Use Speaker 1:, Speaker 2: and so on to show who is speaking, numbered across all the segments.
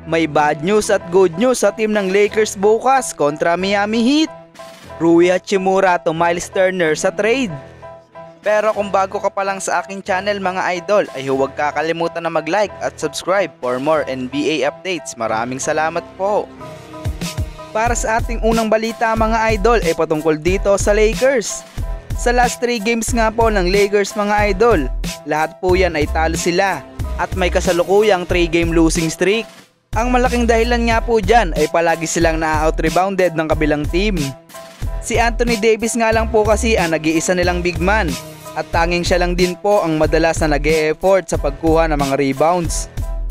Speaker 1: May bad news at good news sa team ng Lakers bukas kontra Miami Heat. Rui Hachimura to Miles Turner sa trade. Pero kung bago ka pa lang sa aking channel mga idol, ay huwag kakalimutan na mag-like at subscribe for more NBA updates. Maraming salamat po. Para sa ating unang balita mga idol ay patungkol dito sa Lakers. Sa last 3 games nga po ng Lakers mga idol, lahat po yan ay talo sila at may kasalukuyang 3 game losing streak. Ang malaking dahilan nga po dyan ay palagi silang na-out-rebounded ng kabilang team. Si Anthony Davis nga lang po kasi ang nag-iisa nilang big man at tanging siya lang din po ang madalas na nag-e-effort sa pagkuha ng mga rebounds.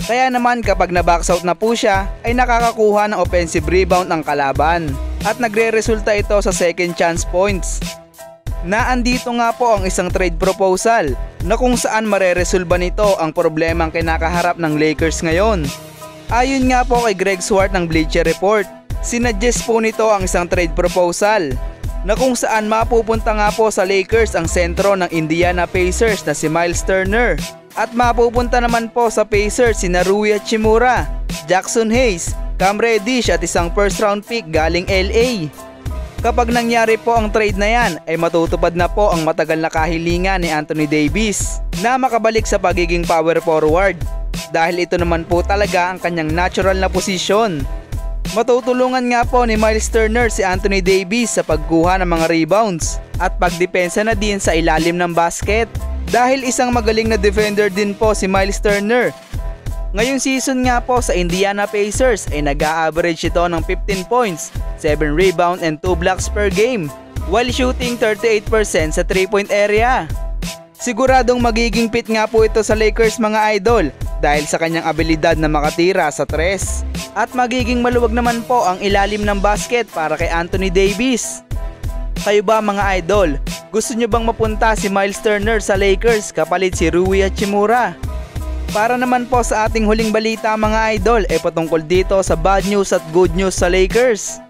Speaker 1: Kaya naman kapag na-box out na po siya ay nakakakuha ng offensive rebound ang kalaban at nagre-resulta ito sa second chance points. Naandito nga po ang isang trade proposal na kung saan mareresolba nito ang problemang kinakaharap ng Lakers ngayon. Ayon nga po kay Greg Swart ng Bleacher Report, sinuggest po nito ang isang trade proposal na kung saan mapupunta nga po sa Lakers ang sentro ng Indiana Pacers na si Miles Turner at mapupunta naman po sa Pacers si Rui Hachimura, Jackson Hayes, Cam Reddish at isang first round pick galing LA. Kapag nangyari po ang trade na yan ay matutupad na po ang matagal na kahilingan ni Anthony Davis na makabalik sa pagiging power forward dahil ito naman po talaga ang kanyang natural na posisyon. Matutulungan nga po ni Miles Turner si Anthony Davis sa pagkuha ng mga rebounds at pagdepensa na din sa ilalim ng basket dahil isang magaling na defender din po si Miles Turner. Ngayong season nga po sa Indiana Pacers ay nag-a-average ito ng 15 points, 7 rebound and 2 blocks per game while shooting 38% sa 3-point area. Siguradong magiging fit nga po ito sa Lakers mga idol dahil sa kanyang abilidad na makatira sa tres at magiging maluwag naman po ang ilalim ng basket para kay Anthony Davis. Kayo ba mga idol, gusto nyo bang mapunta si Miles Turner sa Lakers kapalit si Rui Hachimura? Para naman po sa ating huling balita mga idol ay patungkol dito sa bad news at good news sa Lakers.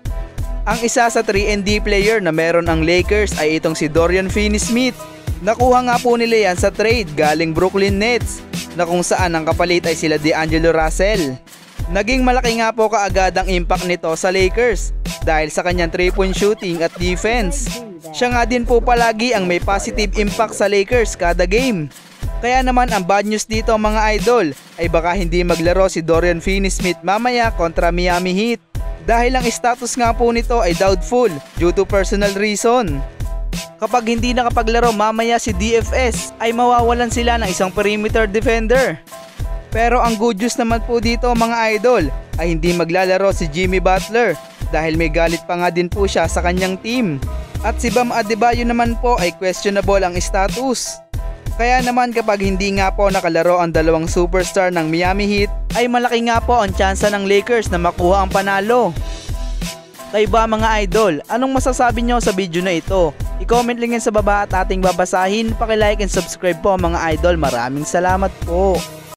Speaker 1: Ang isa sa 3&D player na meron ang Lakers ay itong si Dorian Finney-Smith. Nakuha nga po nila yan sa trade galing Brooklyn Nets na kung saan ang kapalit ay sila D'Angelo Russell. Naging malaki nga po kaagad ang impact nito sa Lakers dahil sa kanyang 3-point shooting at defense. Siya nga din po palagi ang may positive impact sa Lakers kada game. Kaya naman ang bad news dito mga idol ay baka hindi maglaro si Dorian Finney-Smith mamaya kontra Miami Heat dahil ang status nga po nito ay doubtful due to personal reason. Kapag hindi nakapaglaro mamaya si DFS ay mawawalan sila ng isang perimeter defender. Pero ang good news naman po dito mga idol ay hindi maglalaro si Jimmy Butler dahil may galit pa nga din po siya sa kanyang team. At si Bam Adebayo naman po ay questionable ang status. Kaya naman kapag hindi nga po nakalaro ang dalawang superstar ng Miami Heat ay malaki nga po ang tsansa ng Lakers na makuha ang panalo. Kayo ba mga idol, anong masasabi nyo sa video na ito? I-comment lang yan sa baba at ating babasahin. Paki-like and subscribe po mga idol. Maraming salamat po.